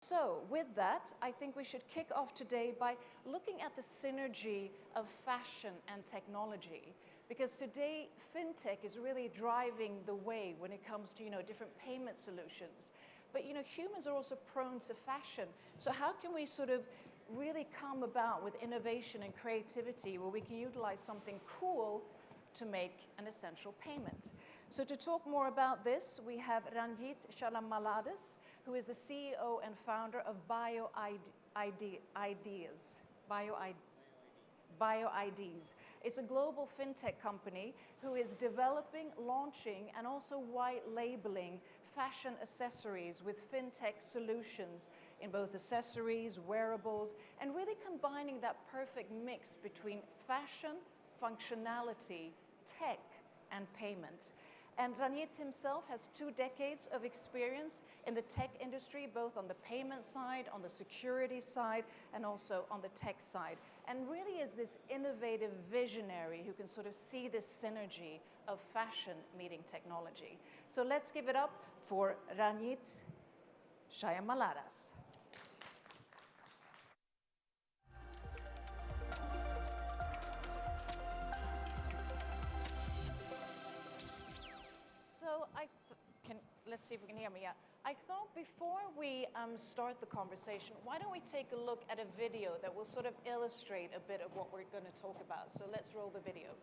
So with that, I think we should kick off today by looking at the synergy of fashion and technology. Because today, fintech is really driving the way when it comes to, different payment solutions. But, humans are also prone to fashion. So how can we sort of really come about with innovation and creativity where we can utilize something cool to make an essential payment? So to talk more about this, we have Ranjit Chalamalades, who is the CEO and founder of BioIDs. It's a global fintech company who is developing, launching, and also white labeling fashion accessories with fintech solutions in both accessories, wearables, and really combining that perfect mix between fashion, functionality, tech, and payment. And Ranjit himself has 2 decades of experience in the tech industry, both on the payment side, on the security side, and also on the tech side. And really is this innovative visionary who can sort of see this synergy of fashion meeting technology. So let's give it up for Ranjit Chalamalades. So let's see if we can hear me. Yeah, I thought before we start the conversation, why don't we take a look at a video that will sort of illustrate a bit of what we're going to talk about. So let's roll the video.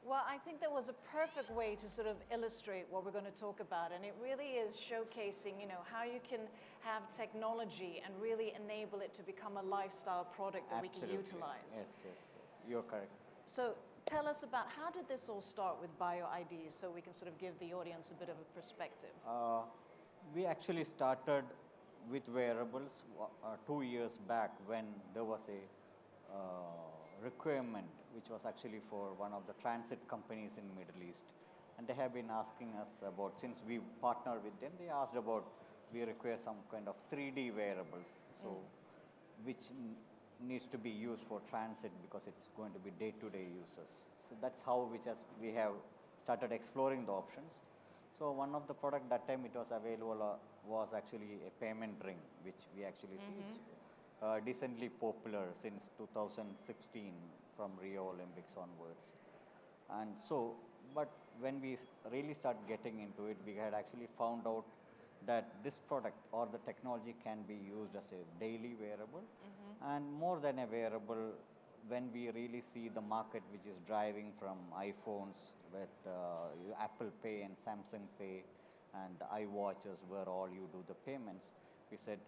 Well, I think that was a perfect way to sort of illustrate what we're going to talk about. And it really is showcasing, how you can have technology and really enable it to become a lifestyle product that Absolutely. we can utilize. Yes. You're correct. So tell us about how did this all start with BioIDs so we can sort of give the audience a bit of a perspective. We actually started with wearables 2 years back when there was a requirement which was actually for one of the transit companies in Middle East. And they have been asking us about, since we partner with them, they asked about, we require some kind of 3D wearables, so which needs to be used for transit because it's going to be day-to-day uses. So that's how we have started exploring the options. So one of the product that time it was available was actually a payment ring, which we actually see it's decently popular since 2016 from Rio Olympics onwards. And so, but when we really start getting into it, we had actually found out that this product or the technology can be used as a daily wearable. And more than a wearable, when we really see the market which is driving from iPhones with Apple Pay and Samsung Pay and the iWatches where all you do the payments, we said,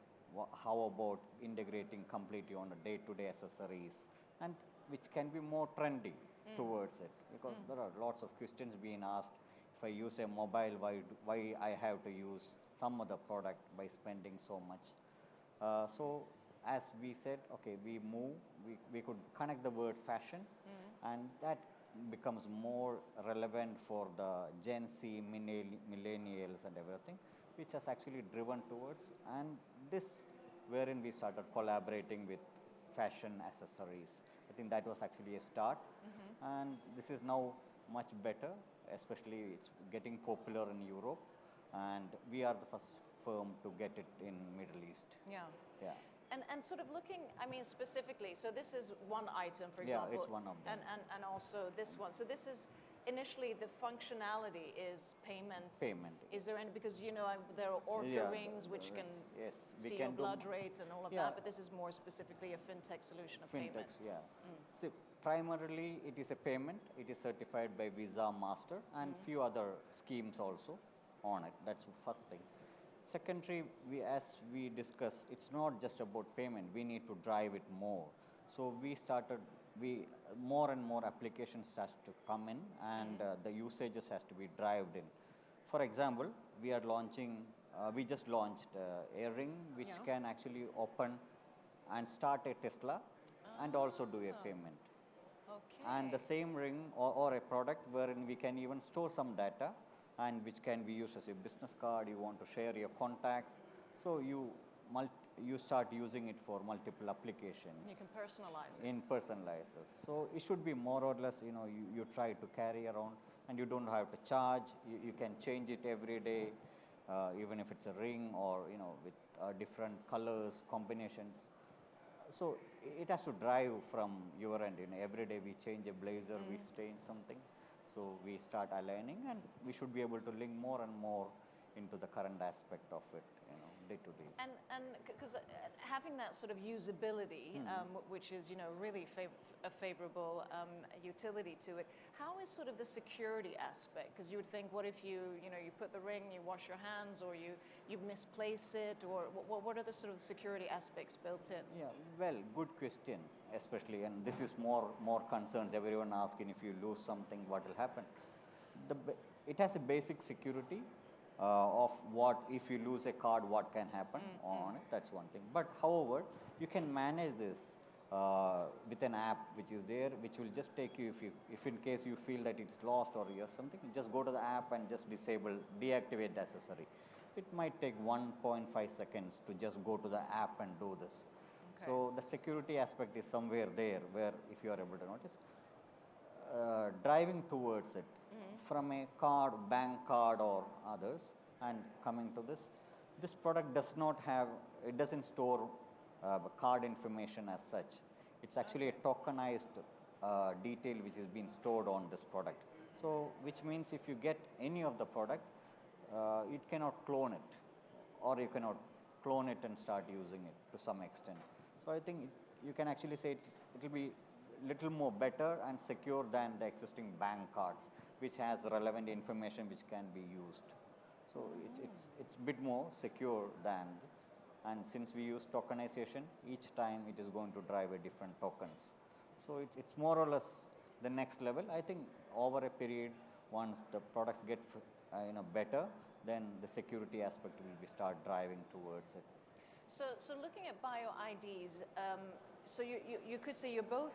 how about integrating completely on a day-to-day accessories, and which can be more trendy towards it, because there are lots of questions being asked. If I use a mobile, why I have to use some other product by spending so much? So as we said, okay, we could connect the word fashion, and that becomes more relevant for the Gen Z, millennials and everything, which has actually driven towards. And this wherein we started collaborating with fashion accessories. I think that was actually a start, and this is now much better, especially it's getting popular in Europe, and we are the first firm to get it in Middle East. Yeah. Yeah. And sort of looking, I mean, specifically, so this is one item, for Yeah, example. it's one of them. And also this one. So this is, initially, the functionality is payment. Payment. Is there any, because, you know, there are Orca Yeah, rings which can yes, we see can your do blood rate and all of Yeah. that, but this is more specifically a fintech solution of payments. Fintechs, yeah. See, primarily it is a payment. It is certified by Visa, Master, and few other schemes also on it. That's the first thing. Secondary, as we discussed, it's not just about payment. We need to drive it more. So more and more applications has to come in, and the usages has to be drived in. For example, we just launched a ring which Yeah. can actually open and start a Tesla and also do a payment. Okay. And the same ring or a product wherein we can even store some data and which can be used as a business card, you want to share your contacts, so you start using it for multiple applications. You can personalize it. In personalizes. So it should be more or less, you try to carry around and you don't have to charge. You can change it every day, even if it's a ring or, with different colors, combinations. So it has to drive from your end. Every day we change a blazer, we change something. So we start aligning, and we should be able to link more and more into the current aspect of it, day to day. And because having that sort of usability, which is, really a favorable utility to it, how is sort of the security aspect? Because you would think, what if you put the ring, you wash your hands, or you misplace it, or what are the sort of security aspects built in? Yeah, well, good question, especially, and this is more concerns everyone asking, if you lose something, what will happen? It has a basic security of what, if you lose a card, what can happen on it. That's one thing. But however, you can manage this with an app which is there, which will just take you, if in case you feel that it's lost or something, just go to the app and just deactivate the accessory. It might take 1.5 seconds to just go to the app and do this. Okay. So the security aspect is somewhere there, where if you are able to notice, driving towards it from a card, bank card or others, and coming to this product doesn't store card information as such. It's actually a tokenized detail which is being stored on this product. So which means if you get any of the product, it cannot clone it, or you cannot clone it and start using it to some extent. So I think you can actually say it will be little more better and secure than the existing bank cards, which has relevant information which can be used. So it's a bit more secure than this. And since we use tokenization, each time it is going to drive a different tokens. So it's more or less the next level. I think over a period, once the products get better, then the security aspect will start driving towards it. So looking at BioIDs, so you could say you're both,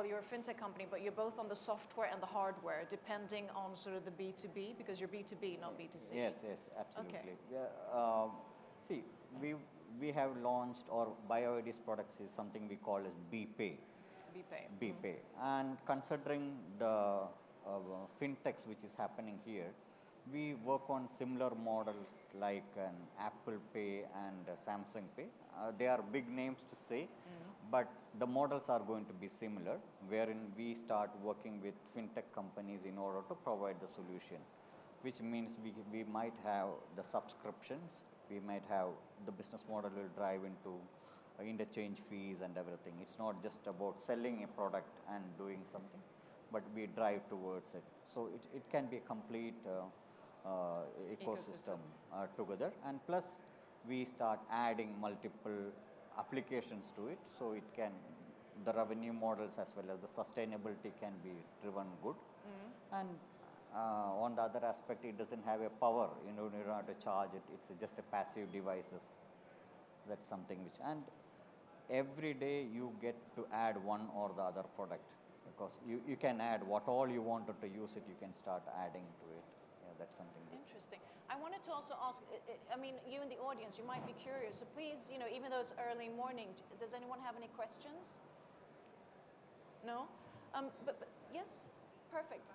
you're a fintech company, but you're both on the software and the hardware, depending on sort of the B2B, because you're B2B, not B2C. Yes, absolutely. Okay. Yeah, see, we have launched, or BioID's products is something we call as BPay. BPay. And considering the fintechs which is happening here, we work on similar models like an Apple Pay and Samsung Pay. They are big names to say, but the models are going to be similar, wherein we start working with fintech companies in order to provide the solution, which means we might have the subscriptions, we might have the business model will drive into interchange fees and everything. It's not just about selling a product and doing something, but we drive towards it. So it can be a complete ecosystem together, and plus we start adding multiple applications to it, so the revenue models as well as the sustainability can be driven good. And on the other aspect, it doesn't have a power, you don't have to charge it, it's just a passive devices. That's something which, and every day you get to add one or the other product, because you can add what all you wanted to use it, you can start adding to it. Yeah, that's something. Interesting. I wanted to also ask, I mean, you in the audience, you might be curious. So please, even though it's early morning, does anyone have any questions? No? But yes? Perfect.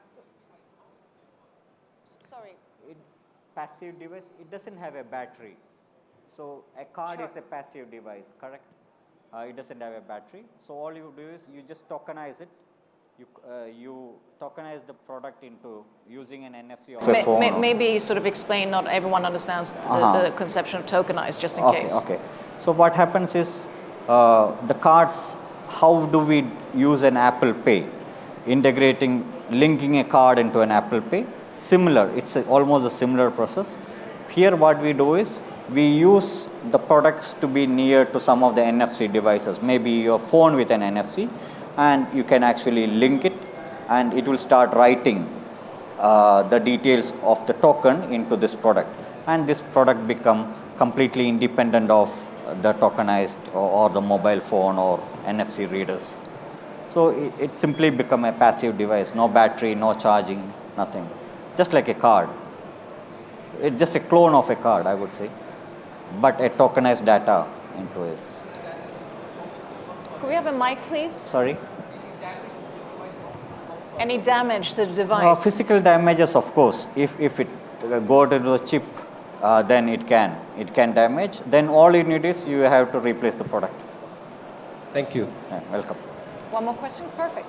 Sorry. Passive device, it doesn't have a battery. So a card is a passive device, correct? It doesn't have a battery. So all you do is you just tokenize it. You tokenize the product into using an NFC or a phone. Maybe sort of explain, not everyone understands the conception of tokenized, just in case. Okay. So what happens is the cards, how do we use an Apple Pay? Linking a card into an Apple Pay. Similar, it's almost a similar process. Here what we do is we use the products to be near to some of the NFC devices, maybe your phone with an NFC, and you can actually link it and it will start writing the details of the token into this product, and this product become completely independent of the tokenized or the mobile phone or NFC readers. So it simply become a passive device, no battery, no charging, nothing. Just like a card. It's just a clone of a card, I would say, but a tokenized data into it. Could we have a mic, please? Sorry? Any damage to the device? Physical damages, of course. If it go to the chip, then it can damage. Then all you need is you have to replace the product. Thank you. Yeah, welcome. One more question? Perfect.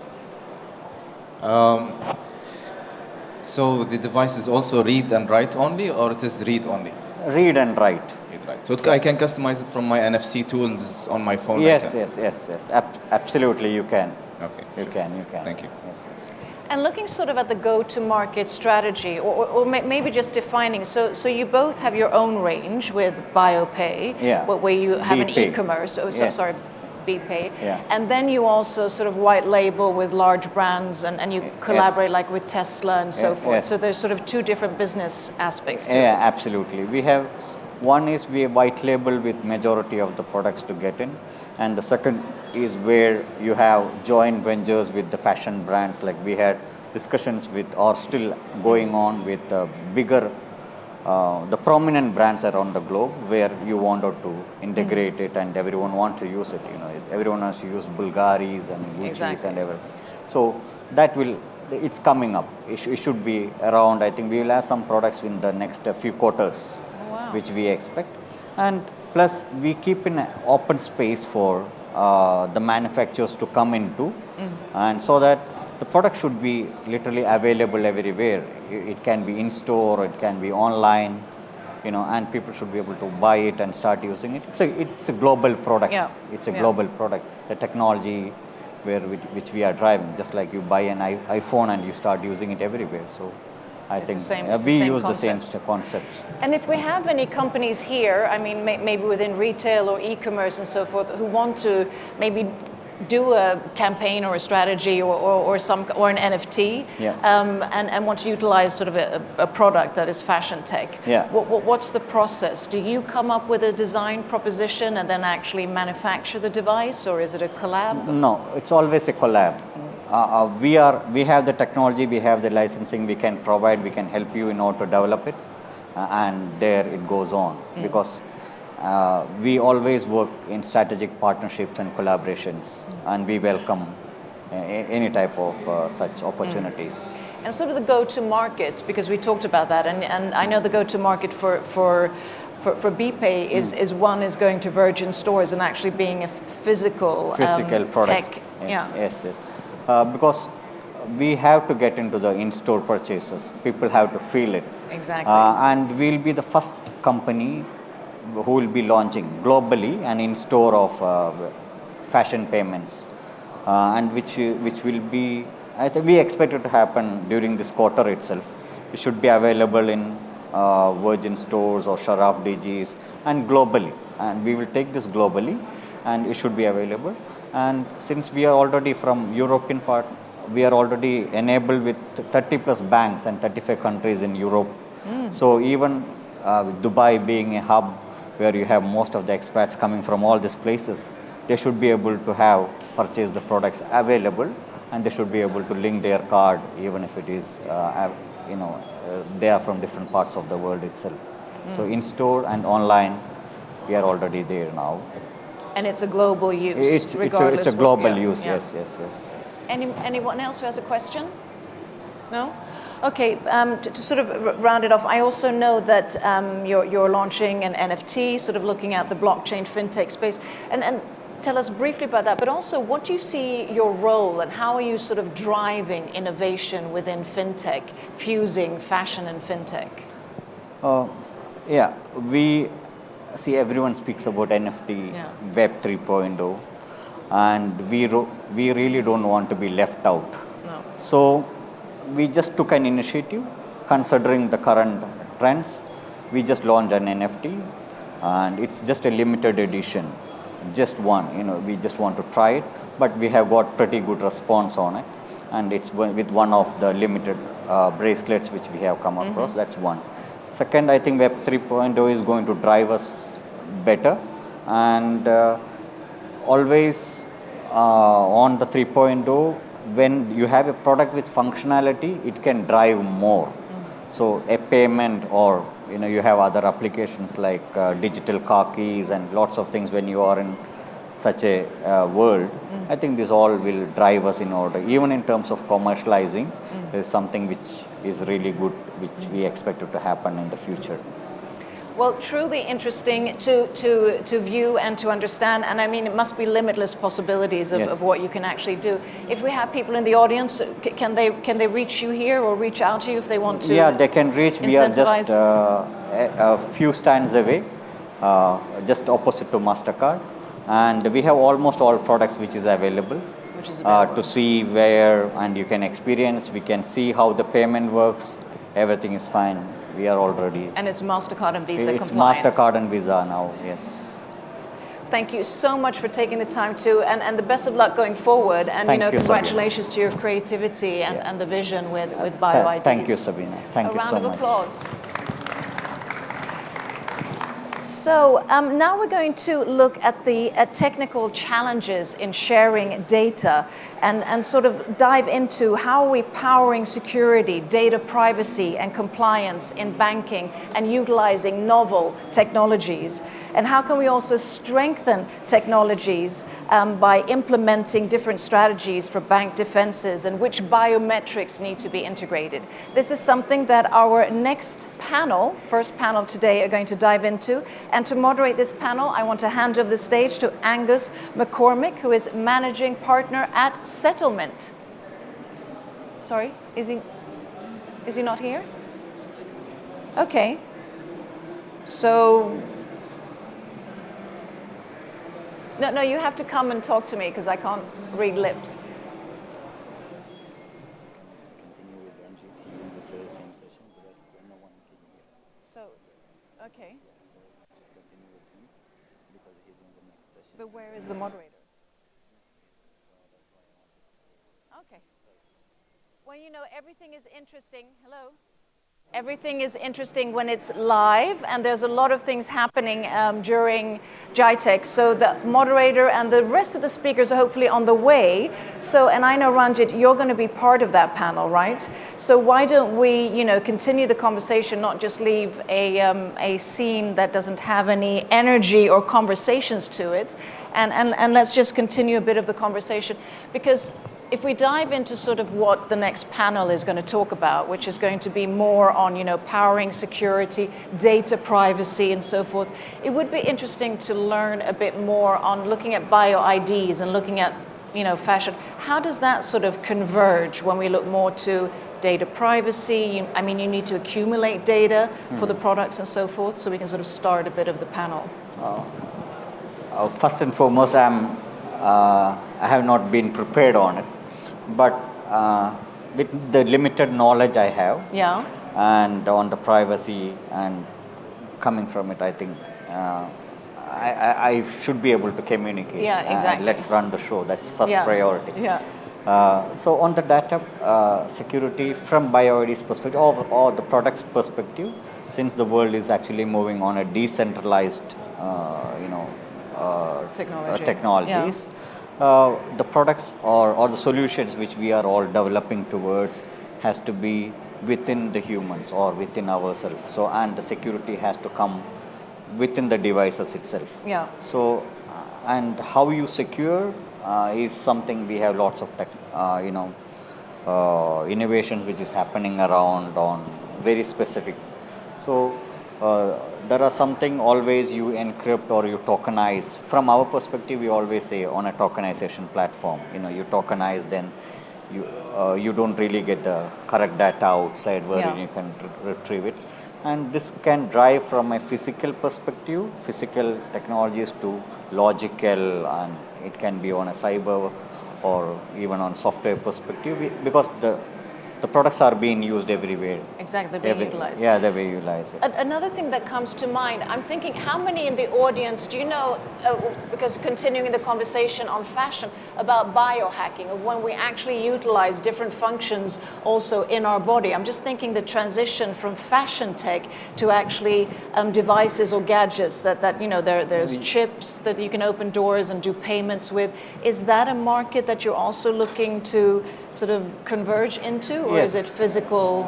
So the device is also read and write only, or it is read only? Read and write. Read, write. So I can customize it from my NFC tools on my phone? Yes. Absolutely, you can. Okay. You sure. can. Thank you. Yes. And looking sort of at the go-to-market strategy, or maybe just defining, so you both have your own range with BioPay, where you have an e-commerce, sorry, BPay, and then you also sort of white label with large brands, and you collaborate like with Tesla and so forth. So there's sort of two different business aspects to it. Yeah, absolutely. We have, one is we white label with majority of the products to get in, and the second is where you have joint ventures with the fashion brands, like we had discussions with, or still going on with bigger, the prominent brands around the globe, where you wanted to integrate it and everyone wants to use it. Everyone wants to use Bulgaris and Gucci's and everything. So that it's coming up. It should be around, I think we will have some products in the next few quarters, which we expect. And plus we keep in an open space for the manufacturers to come into, and so that the product should be literally available everywhere. It can be in store, it can be online, and people should be able to buy it and start using it. It's a global product. It's a global product. The technology which we are driving, just like you buy an iPhone and you start using it everywhere. So I think we use the same concepts. And if we have any companies here, I mean, maybe within retail or e-commerce and so forth, who want to maybe do a campaign or a strategy or an NFT, and want to utilize sort of a product that is fashion tech, what's the process? Do you come up with a design proposition and then actually manufacture the device, or is it a collab? No, it's always a collab. We have the technology, we have the licensing, we can provide, we can help you in order to develop it, and there it goes on, because we always work in strategic partnerships and collaborations, and we welcome any type of such opportunities. And sort of the go-to-market, because we talked about that, and I know the go-to-market for BPay is one is going to Virgin stores and actually being a physical product. Tech. Yes. Because we have to get into the in-store purchases. People have to feel it. Exactly. And we'll be the first company who will be launching globally an in-store of fashion payments, and which will be, I think we expect it to happen during this quarter itself. It should be available in Virgin stores or Sharaf DGs and globally, and we will take this globally, and it should be available. And since we are already from European part, we are already enabled with 30 plus banks and 35 countries in Europe. So even Dubai being a hub where you have most of the expats coming from all these places, they should be able to have purchased the products available, and they should be able to link their card even if it is they are from different parts of the world itself. So in store and online, we are already there now. And it's a global use, It's regardless a global yeah, use. yeah. Yes. Anyone else who has a question? No? Okay, to sort of round it off, I also know that you're launching an NFT, sort of looking at the blockchain fintech space. And tell us briefly about that, but also what do you see your role and how are you sort of driving innovation within fintech, fusing fashion and fintech? Yeah, we see everyone speaks about NFT, Yeah. Web 3.0, and we really don't want to be left out. No. So we just took an initiative, considering the current trends. We just launched an NFT, and it's just a limited edition, just one. We just want to try it, but we have got pretty good response on it, and it's with one of the limited bracelets which we have come across. That's one. Second, I think Web 3.0 is going to drive us better, and always on the 3.0, when you have a product with functionality, it can drive more. So a payment, or you have other applications like digital car keys and lots of things when you are in such a world. I think this all will drive us in order. Even in terms of commercializing, is something which is really good, which we expect it to happen in the future. Well, truly interesting to view and to understand, and I mean, it must be limitless possibilities of, Yes. of what you can actually do. If we have people in the audience, can they reach you here or reach out to you if they want to? Yeah, they can reach. We are just incentivize? a few stands away, just opposite to MasterCard, and we have almost all products which is available. Which is available. To see where, and you can experience. We can see how the payment works. Everything is fine. We are already. And it's MasterCard and Visa It's compliance. MasterCard and Visa now. Yes. Thank you so much for taking the time to, and the best of luck going forward. And Thank you, Sabina. congratulations to your creativity and the vision with BioIDs. Thank you, Sabina. Thank you so A round much. of applause. So now we're going to look at the technical challenges in sharing data and sort of dive into how are we powering security, data privacy and compliance in banking and utilizing novel technologies. And how can we also strengthen technologies by implementing different strategies for bank defenses and which biometrics need to be integrated. This is something that our next panel, first panel today, are going to dive into. And to moderate this panel, I want to hand over the stage to Angus McCormick, who is Managing Partner at Settlement. Sorry, is he not here? Okay. So, no, you have to come and talk to me because I can't read lips. So, okay. But where is the moderator? Okay. Well, everything is interesting. Hello? Everything is interesting when it's live, and there's a lot of things happening during GITEX. So the moderator and the rest of the speakers are hopefully on the way. So, and I know, Ranjit, you're going to be part of that panel, right? So why don't we, continue the conversation, not just leave a scene that doesn't have any energy or conversations to it, and let's just continue a bit of the conversation. Because if we dive into sort of what the next panel is going to talk about, which is going to be more on, powering security, data privacy, and so forth, it would be interesting to learn a bit more on looking at BioIDs and looking at, fashion. How does that sort of converge when we look more to data privacy? You need to accumulate data for the products and so forth, so we can sort of start a bit of the panel. First and foremost, I have not been prepared on it. But with the limited knowledge I have, Yeah. and on the privacy and coming from it, I think I should be able to communicate. Yeah, exactly. Let's run the show. That's first Yeah. priority. Yeah. So on the data security from BioID's perspective, or the product's perspective, since the world is actually moving on a decentralized, technologies. The products or the solutions which we are all developing towards has to be within the humans or within ourselves. So, and the security has to come within the devices itself. Yeah. So, and how you secure is something we have lots of innovations which is happening around on very specific. So, there are something always you encrypt or you tokenize. From our perspective, we always say on a tokenization platform, you tokenize, then you don't really get the correct data outside where Yeah. you can retrieve it. And this can drive from a physical perspective, physical technologies to logical, and it can be on a cyber or even on software perspective because the products are being used everywhere. Exactly, they're being utilized. Yeah, the way you utilize it. Another thing that comes to mind, I'm thinking how many in the audience do you know, because continuing the conversation on fashion, about biohacking, of when we actually utilize different functions also in our body. I'm just thinking the transition from fashion tech to actually devices or gadgets that there's chips that you can open doors and do payments with. Is that a market that you're also looking to sort of converge into, or is it Yes. physical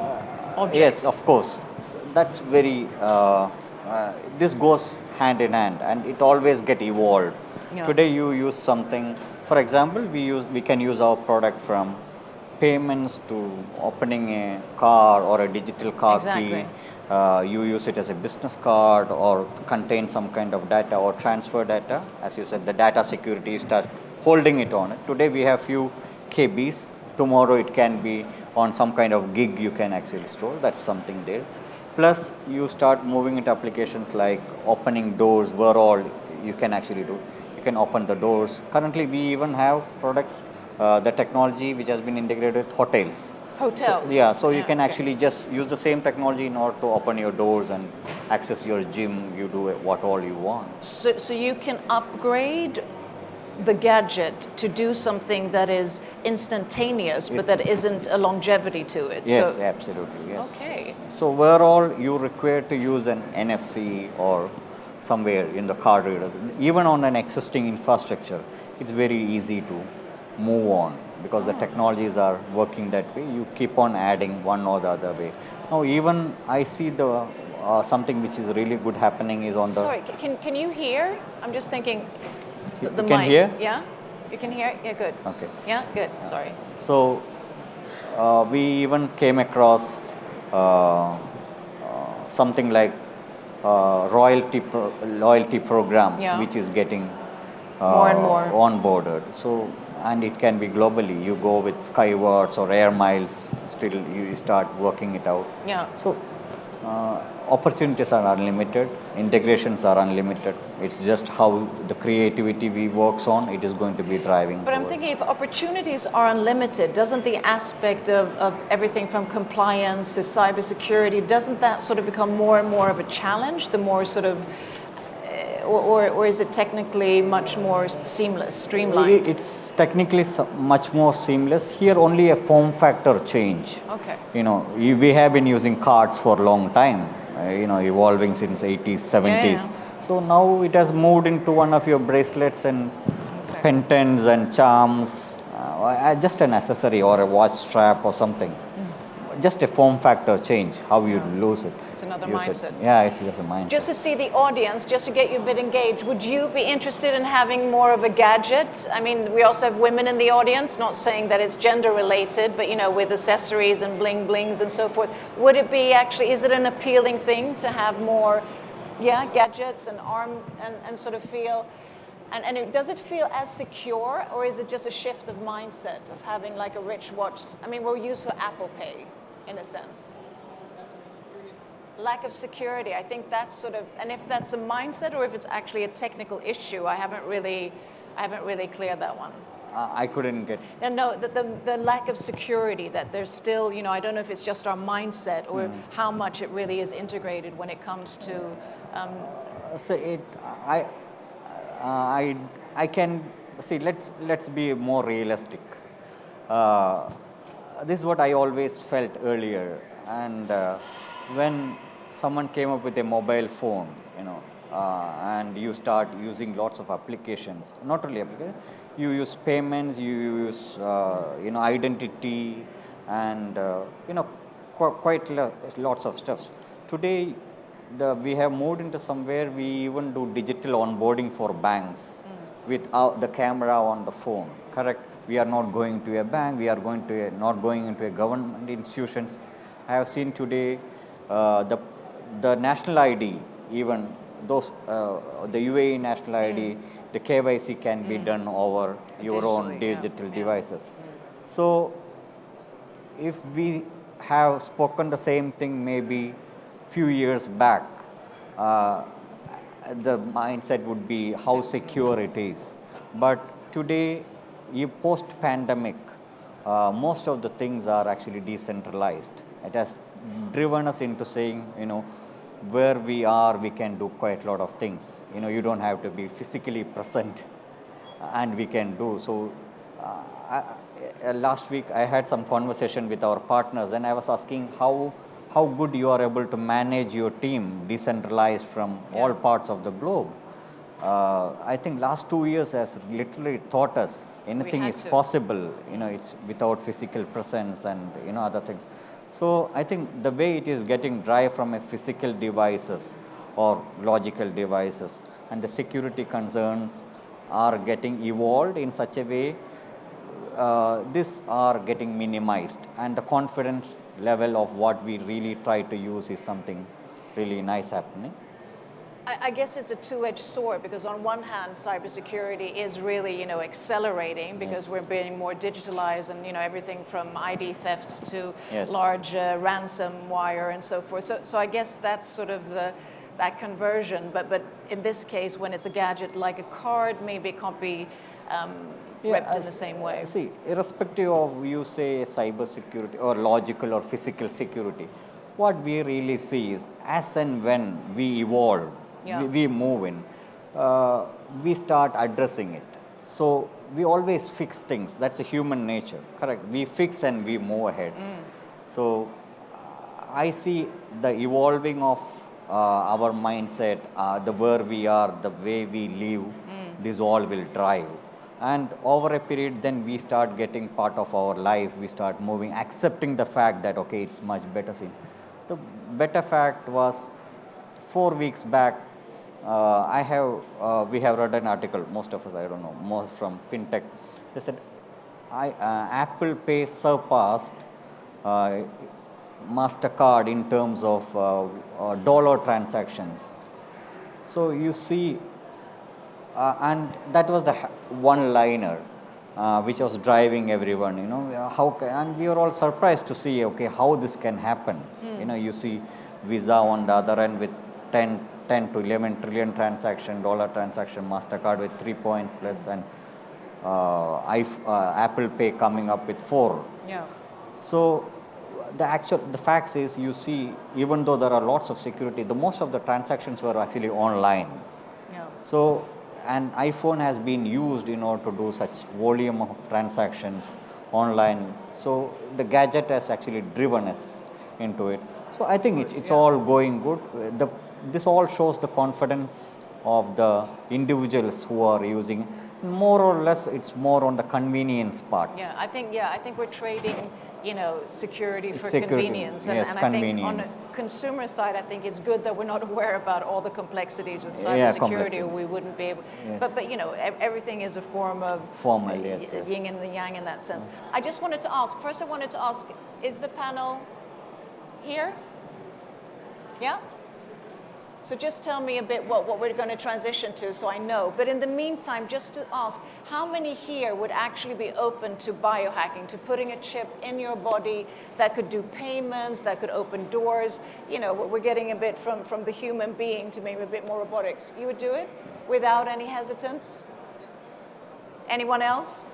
objects? Yes, of course. That's very. This goes hand in hand, and it always get evolved. Yeah. Today, you use something. For example, we can use our product from payments to opening a car or a digital car key. Exactly. You use it as a business card or contain some kind of data or transfer data. As you said, the data security start holding it on it. Today, we have few KBs. Tomorrow, it can be on some kind of gig you can actually store. That's something there. Plus, you start moving into applications like opening doors, where all you can actually do. You can open the doors. Currently, we even have products, the technology which has been integrated with hotels. Hotels. So, yeah, so you can okay. actually just use the same technology in order to open your doors and access your gym. You do what all you want. So you can upgrade the gadget to do something that is instantaneous, but that isn't a longevity to it. Yes, So, absolutely. Yes. Okay. So where all you require to use an NFC or somewhere in the card readers, even on an existing infrastructure, it's very easy to move on because the technologies are working that way. You keep on adding one or the other way. Now, even I see the something which is really good happening is on the. Sorry, can you hear? I'm just thinking. The You can mic. hear? Yeah, you can hear. Yeah, good. Okay. Yeah, good. Sorry. So we even came across something like loyalty programs, Yeah. which is getting More and more. onboarded. So, and it can be globally. You go with Skywards or Air Miles, still you start working it out. Yeah. So opportunities are unlimited, integrations are unlimited. It's just how the creativity we works on, it is going to be driving. But I'm thinking if opportunities are unlimited, doesn't the aspect of everything from compliance to cybersecurity, doesn't that sort of become more and more of a challenge, the more sort of, or is it technically much more seamless, streamlined? It's technically much more seamless. Here only a form factor change. Okay. We have been using cards for a long time, evolving since 80s, 70s. Yeah. So now it has moved into one of your bracelets and pendants and charms, just an accessory or a watch strap or something. Just a form factor change, how you lose it. It's another use it. mindset. Yeah, it's just a mindset. Just to see the audience, just to get you a bit engaged, would you be interested in having more of a gadget? I mean, we also have women in the audience, not saying that it's gender related, but with accessories and bling blings and so forth. Would it be actually, is it an appealing thing to have more, gadgets and arm and sort of feel, and does it feel as secure, or is it just a shift of mindset of having like a rich watch? I mean, we're used to Apple Pay in a sense. Lack of security. I think that's sort of, and if that's a mindset or if it's actually a technical issue, I haven't really cleared that one. I couldn't get. No, the lack of security, that there's still, I don't know if it's just our mindset or how much it really is integrated when it comes to. So I can see. Let's be more realistic. This is what I always felt earlier, and when someone came up with a mobile phone, and you start using lots of applications, not only applications, you use payments, you use identity, and quite lots of stuff. Today, we have moved into somewhere we even do digital onboarding for banks with the camera on the phone. Correct? We are not going to a bank. We are going to not going into a government institutions. I have seen today the national ID, even those the UAE national ID, the KYC can be done over your own Digitally, yeah, digital yeah. devices. So if we have spoken the same thing maybe few years back, uh, the mindset would be how secure it is. But today, post pandemic, most of the things are actually decentralized. It has driven us into saying, where we are, we can do quite a lot of things. You don't have to be physically present, and we can do. So, last week I had some conversation with our partners, and I was asking how good you are able to manage your team decentralized from all parts of the globe. I think last 2 years has literally taught us anything had is to. possible. It's without physical presence and other things. So I think the way it is getting dry from a physical devices or logical devices, and the security concerns are getting evolved in such a way these are getting minimized, and the confidence level of what we really try to use is something really nice happening. I guess it's a two-edged sword, because on one hand, cybersecurity is really, accelerating because Yes. we're being more digitalized, and everything from ID thefts to Yes. large ransomware and so forth. So I guess that's sort of that conversion. But in this case, when it's a gadget like a card, maybe it can't be repped in the same way. See, irrespective of you say cyber security or logical or physical security, what we really see is as and when we evolve, Yeah. we move in, we start addressing it. So we always fix things. That's a human nature, correct? We fix and we move ahead. So I see the evolving of our mindset, the where we are, the way we live, this all will drive. And over a period, then we start getting part of our life. We start moving, accepting the fact that okay, it's much better seen. The better fact was 4 weeks back. We have read an article. Most of us, I don't know, most from fintech. They said, Apple Pay surpassed Mastercard in terms of dollar transactions. So you see. And that was the one-liner which was driving everyone. And we were all surprised to see, okay, how this can happen. You see Visa on the other end with 10 to 11 trillion dollar transaction, Mastercard with 3 point plus, and Apple Pay coming up with 4. Yeah. So the facts is, you see, even though there are lots of security, the most of the transactions were actually online. Yeah. So, and iPhone has been used in order to do such volume of transactions online. So the gadget has actually driven us into it. So I think it's all going good. This all shows the confidence of the individuals who are using. More or less, it's more on the convenience part. Yeah, I think we're trading, security for Security, convenience. yes, and I think on convenience. the consumer side, I think it's good that we're not aware about all the complexities with Yeah, cybersecurity, complexity. or we wouldn't be able. Yes. But everything is a form of Formal, yes, yes. yin and the yang in that sense. I just wanted to ask. First, I wanted to ask: is the panel here? Yeah. So just tell me a bit what we're going to transition to, so I know. But in the meantime, just to ask, how many here would actually be open to biohacking, to putting a chip in your body that could do payments, that could open doors? We're getting a bit from the human being to maybe a bit more robotics. You would do it without any hesitance? Anyone else?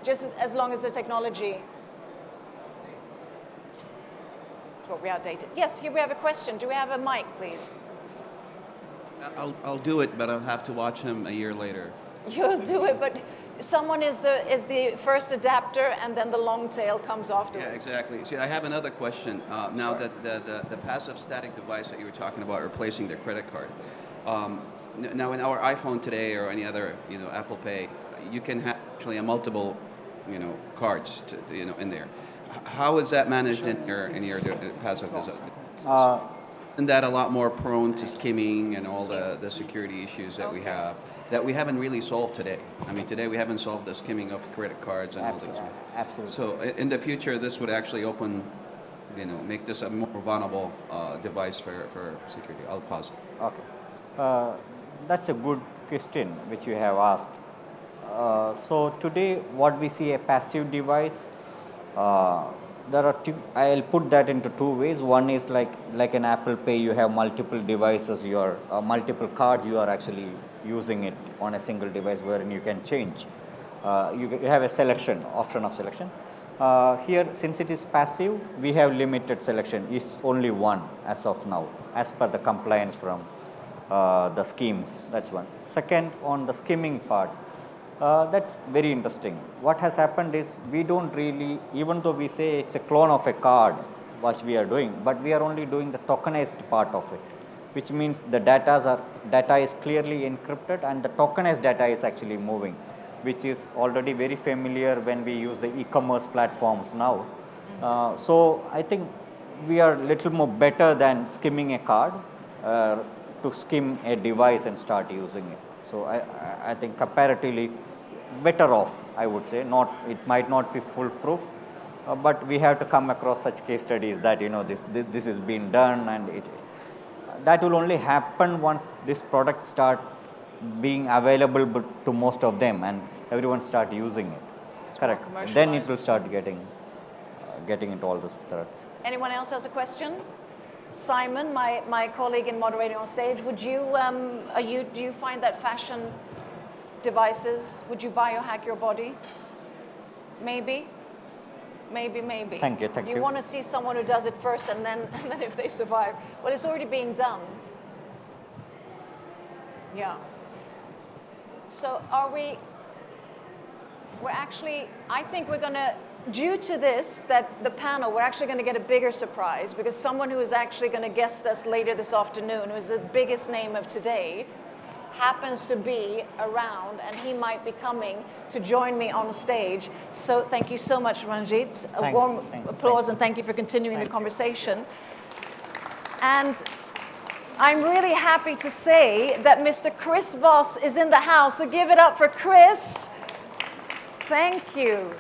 Just as long as the technology. What we outdated. Yes, here we have a question. Do we have a mic, please? I'll do it, but I'll have to watch him a year later. You'll do it, but someone is the first adapter, and then the long tail comes afterwards. Yeah, exactly. See, I have another question. Now that the passive static device that you were talking about replacing the credit card. Now in our iPhone today or any other Apple Pay, you can have actually a multiple cards, in there. How is that managed in your passive design? Isn't that a lot more prone to skimming and all the security issues that we have that we haven't really solved today? I mean, today we haven't solved the skimming of credit cards and all this. Absolutely. So in the future, this would actually make this a more vulnerable device for security. I'll pause. Okay. That's a good question which you have asked. So today what we see a passive device, there are two, I'll put that into two ways. One is like an Apple Pay, you have multiple devices, multiple cards, you are actually using it on a single device wherein you can change. You have a option of selection. Here, since it is passive, we have limited selection. It's only one as of now, as per the compliance from the schemes. That's one. Second, on the skimming part, that's very interesting. What has happened is we don't really, even though we say it's a clone of a card, what we are doing, but we are only doing the tokenized part of it, which means the data is clearly encrypted and the tokenized data is actually moving, which is already very familiar when we use the e-commerce platforms now. So I think we are little more better than skimming a card to skim a device and start using it. So I think comparatively better off, I would say. It might not be foolproof, but we have to come across such case studies that this is being done, and that will only happen once this product start being available to most of them and everyone start using it. It's correct. more Then it will commercialized. start getting into all those threats. Anyone else has a question? Simon, my colleague in moderating on stage, would you, do you find that fashion devices, would you biohack your body? Maybe? Maybe. Thank you. You want to see someone who does it first and then if they survive. Well, it's already being done. Yeah. So I think we're going to, due to this, that the panel, we're actually going to get a bigger surprise because someone who is actually going to guest us later this afternoon, who is the biggest name of today, happens to be around and he might be coming to join me on stage. So thank you so much, Ranjit. A warm applause and thank you for continuing the conversation. And I'm really happy to say that Mr. Chris Voss is in the house, so give it up for Chris. Thank you.